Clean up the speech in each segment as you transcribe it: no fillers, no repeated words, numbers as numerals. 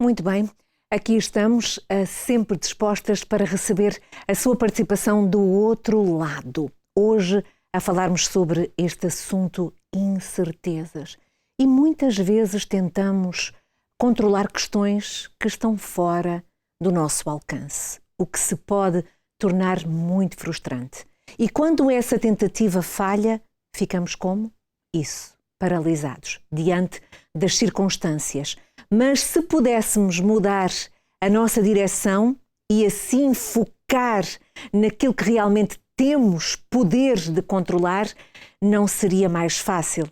Muito bem, aqui estamos sempre dispostas para receber a sua participação do outro lado. Hoje a falarmos sobre este assunto incertezas e muitas vezes tentamos controlar questões que estão fora do nosso alcance, o que se pode tornar muito frustrante. E quando essa tentativa falha, ficamos como? Isso, paralisados, diante das circunstâncias. Mas se pudéssemos mudar a nossa direção e assim focar naquilo que realmente temos poder de controlar, não seria mais fácil?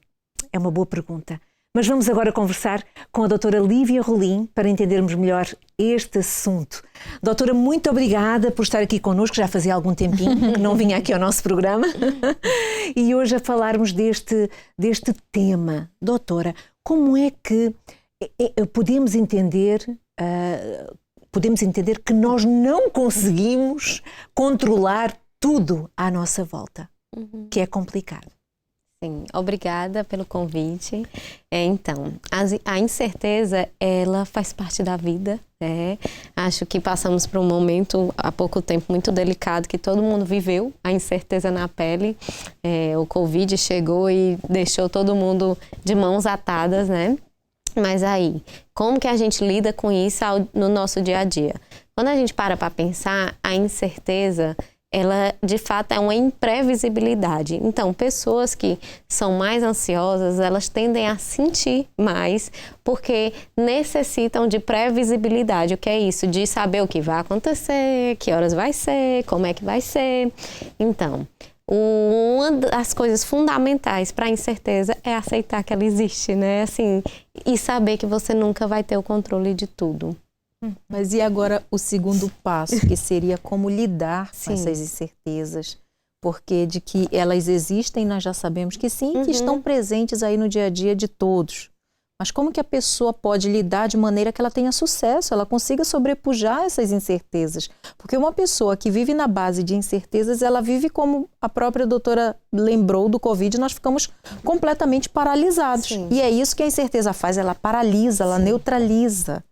É uma boa pergunta. Mas vamos agora conversar com a doutora Lívia Rolim para entendermos melhor este assunto. Doutora, muito obrigada por estar aqui connosco, já fazia algum tempinho que não vinha aqui ao nosso programa. E hoje a falarmos deste tema. Doutora, como é que podemos entender que nós não conseguimos controlar tudo à nossa volta, que é complicado? Sim, obrigada pelo convite. Então, a incerteza, ela faz parte da vida, né? Acho que passamos por um momento, há pouco tempo, muito delicado, que todo mundo viveu a incerteza na pele. O Covid chegou e deixou todo mundo de mãos atadas, né? Mas aí, como que a gente lida com isso no nosso dia a dia? Quando a gente para pensar, a incerteza, ela de fato é uma imprevisibilidade. Então, pessoas que são mais ansiosas, elas tendem a sentir mais, porque necessitam de previsibilidade. O que é isso? De saber o que vai acontecer, que horas vai ser, como é que vai ser. Então, uma das coisas fundamentais para a incerteza é aceitar que ela existe, né? Assim, e saber que você nunca vai ter o controle de tudo. Mas e agora o segundo passo, que seria como lidar com essas incertezas? Porque de que elas existem, nós já sabemos que sim, que estão presentes aí no dia a dia de todos. Mas como que a pessoa pode lidar de maneira que ela tenha sucesso, ela consiga sobrepujar essas incertezas? Porque uma pessoa que vive na base de incertezas, ela vive como a própria doutora lembrou do Covid, nós ficamos completamente paralisados. Sim. E é isso que a incerteza faz, ela paralisa, ela neutraliza.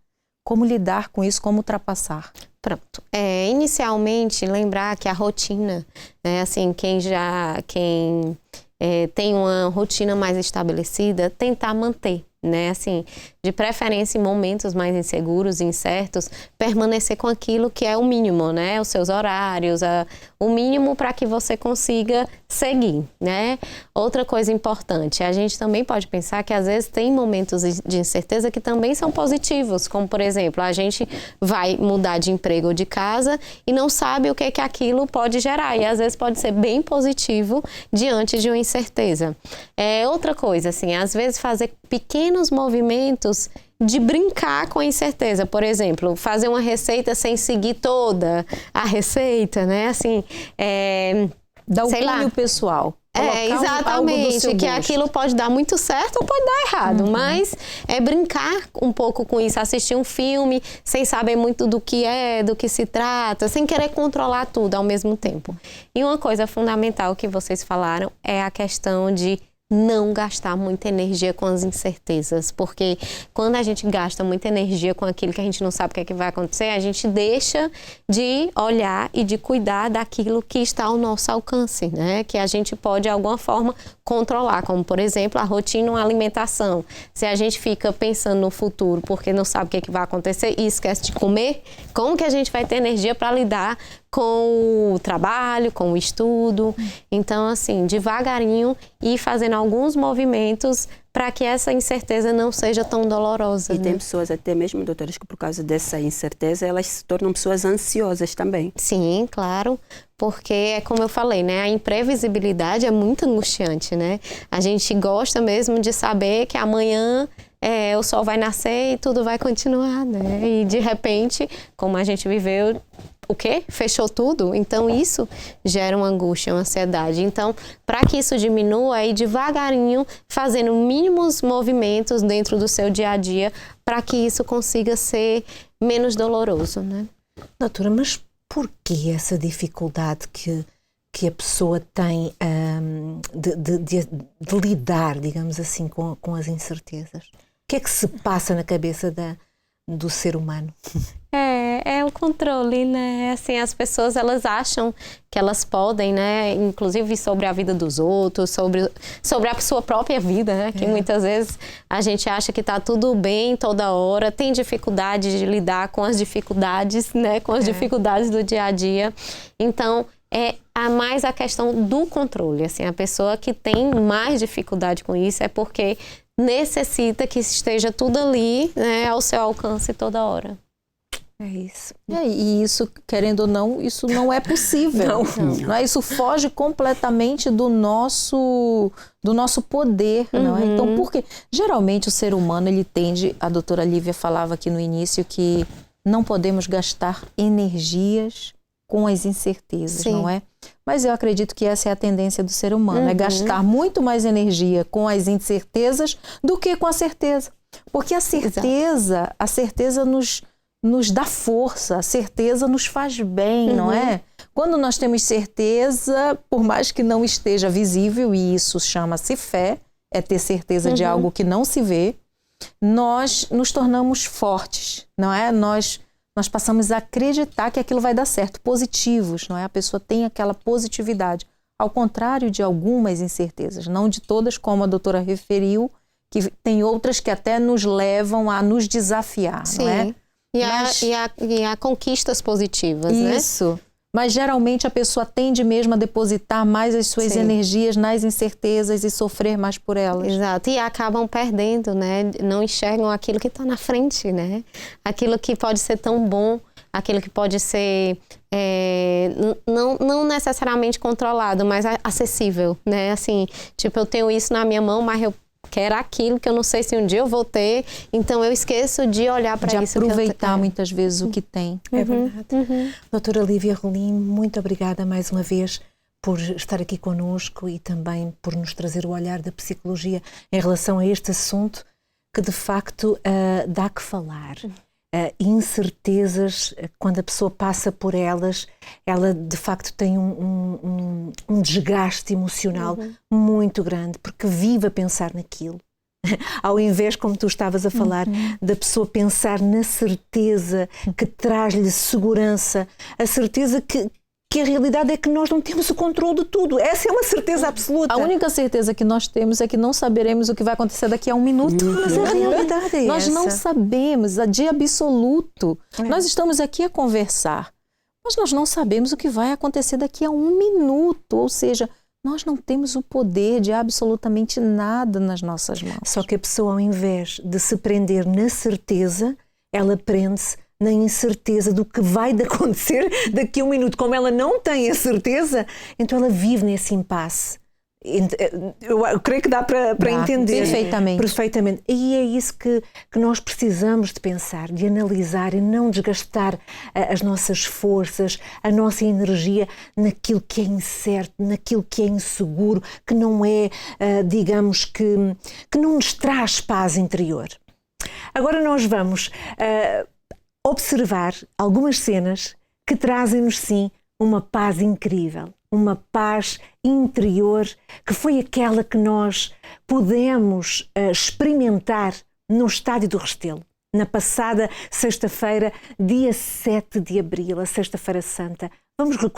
Como lidar com isso, como ultrapassar? Pronto. Inicialmente, lembrar que a rotina, né, assim, quem tem uma rotina mais estabelecida, tentar manter, né, assim, de preferência em momentos mais inseguros, incertos, permanecer com aquilo que é o mínimo, né, os seus horários, o mínimo para que você consiga seguir, né. Outra coisa importante, a gente também pode pensar que às vezes tem momentos de incerteza que também são positivos, como por exemplo, a gente vai mudar de emprego ou de casa e não sabe o que aquilo pode gerar, e às vezes pode ser bem positivo diante de uma incerteza. Outra coisa, assim, às vezes fazer pequenos movimentos de brincar com a incerteza. Por exemplo, fazer uma receita sem seguir toda a receita, né? Assim, dar o cunho pessoal. Exatamente, que aquilo pode dar muito certo ou pode dar errado, mas é brincar um pouco com isso, assistir um filme sem saber muito do que se trata, sem querer controlar tudo ao mesmo tempo. E uma coisa fundamental que vocês falaram é a questão de não gastar muita energia com as incertezas, porque quando a gente gasta muita energia com aquilo que a gente não sabe o que vai acontecer, a gente deixa de olhar e de cuidar daquilo que está ao nosso alcance, né? Que a gente pode, de alguma forma, controlar, como, por exemplo, a rotina ou a alimentação. Se a gente fica pensando no futuro porque não sabe o que vai acontecer e esquece de comer, como que a gente vai ter energia para lidar com o trabalho, com o estudo? Então, assim, devagarinho ir fazendo alguns movimentos para que essa incerteza não seja tão dolorosa. E tem pessoas, até mesmo, doutoras, que por causa dessa incerteza, elas se tornam pessoas ansiosas também. Sim, claro, porque é como eu falei, né? A imprevisibilidade é muito angustiante, né? A gente gosta mesmo de saber que amanhã o sol vai nascer e tudo vai continuar, né? E de repente, como a gente viveu, o quê? Fechou tudo? Então isso gera uma angústia, uma ansiedade. Então, para que isso diminua, aí devagarinho, fazendo mínimos movimentos dentro do seu dia a dia, para que isso consiga ser menos doloroso, né? Doutora, mas por que essa dificuldade que a pessoa tem de lidar, digamos assim, com as incertezas? O que é que se passa na cabeça do ser humano? É o controle, né? Assim, as pessoas, elas acham que elas podem, né? Inclusive sobre a vida dos outros, sobre a sua própria vida, né? Que muitas vezes a gente acha que tá tudo bem toda hora, tem dificuldade de lidar com as dificuldades, né? Com as dificuldades do dia a dia. Então, é mais a questão do controle, assim. A pessoa que tem mais dificuldade com isso é porque necessita que esteja tudo ali, né? Ao seu alcance toda hora. É isso. E isso, querendo ou não, isso não é possível. Não é? Isso foge completamente do nosso poder. Não é? Então, porque geralmente o ser humano, ele tende, a doutora Lívia falava aqui no início, que não podemos gastar energias com as incertezas, não é? Mas eu acredito que essa é a tendência do ser humano, é gastar muito mais energia com as incertezas do que com a certeza. Porque a certeza nos dá força, a certeza nos faz bem, não é? Quando nós temos certeza, por mais que não esteja visível, e isso chama-se fé, é ter certeza de algo que não se vê, nós nos tornamos fortes, não é? Nós passamos a acreditar que aquilo vai dar certo, positivos, não é? A pessoa tem aquela positividade, ao contrário de algumas incertezas, não de todas, como a doutora referiu, que tem outras que até nos levam a nos desafiar, não é? E há conquistas positivas, né? Isso. Mas geralmente a pessoa tende mesmo a depositar mais as suas energias nas incertezas e sofrer mais por elas. Exato. E acabam perdendo, né? Não enxergam aquilo que está na frente, né? Aquilo que pode ser tão bom, aquilo que pode ser não necessariamente controlado, mas acessível, né? Assim, tipo, eu tenho isso na minha mão, mas eu quero aquilo que eu não sei se um dia eu vou ter, então eu esqueço de olhar para isso. De aproveitar muitas vezes o que tem. É verdade. Doutora Lívia Rolim, muito obrigada mais uma vez por estar aqui connosco e também por nos trazer o olhar da psicologia em relação a este assunto que de facto dá que falar. Incertezas, quando a pessoa passa por elas, ela de facto tem um desgaste emocional muito grande, porque vive a pensar naquilo. Ao invés, como tu estavas a falar, da pessoa pensar na certeza que traz-lhe segurança, a certeza que a realidade é que nós não temos o controle de tudo. Essa é uma certeza absoluta. A única certeza que nós temos é que não saberemos o que vai acontecer daqui a um minuto. Mas a realidade é nós essa. Não sabemos, de absoluto. Nós estamos aqui a conversar, mas nós não sabemos o que vai acontecer daqui a um minuto. Ou seja, nós não temos o poder de absolutamente nada nas nossas mãos. Só que a pessoa, ao invés de se prender na certeza, ela prende-se na incerteza do que vai acontecer daqui a um minuto. Como ela não tem a certeza, então ela vive nesse impasse. Eu creio que dá para entender. Perfeitamente. E é isso que nós precisamos de pensar, de analisar e não desgastar as nossas forças, a nossa energia naquilo que é incerto, naquilo que é inseguro, que não é, digamos, que não nos traz paz interior. Agora nós vamos observar algumas cenas que trazem-nos, sim, uma paz incrível, uma paz interior, que foi aquela que nós pudemos experimentar no Estádio do Restelo, na passada sexta-feira, dia 7 de abril, a Sexta-feira Santa. Vamos